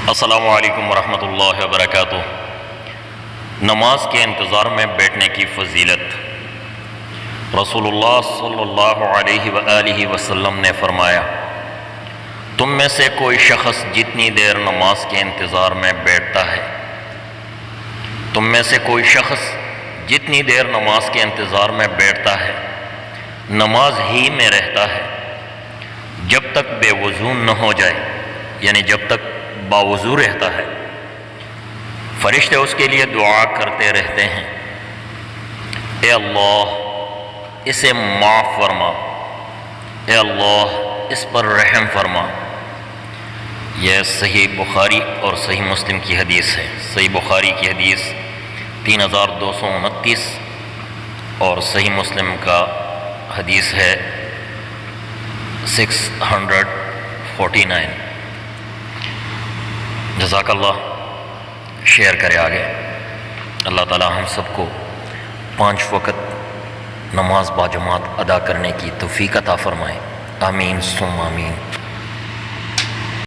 السلام علیکم ورحمۃ اللہ وبرکاتہ۔ نماز کے انتظار میں بیٹھنے کی فضیلت۔ رسول اللہ صلی اللہ علیہ وآلہ وسلم نے فرمایا، تم میں سے کوئی شخص جتنی دیر نماز کے انتظار میں بیٹھتا ہے، تم میں سے کوئی شخص جتنی دیر نماز کے انتظار میں بیٹھتا ہے، نماز ہی میں رہتا ہے جب تک بے وضو نہ ہو جائے، یعنی جب تک باوضو رہتا ہے، فرشتے اس کے لیے دعا کرتے رہتے ہیں، اے اللہ اسے معاف فرما، اے اللہ اس پر رحم فرما۔ یہ صحیح بخاری اور صحیح مسلم کی حدیث ہے۔ صحیح بخاری کی حدیث 3229 اور صحیح مسلم کا حدیث ہے 649۔ جزاک اللہ، شیئر کرے آگے۔ اللہ تعالی ہم سب کو 5 وقت نماز باجماعت ادا کرنے کی توفیق عطا فرمائے، آمین ثم آمین۔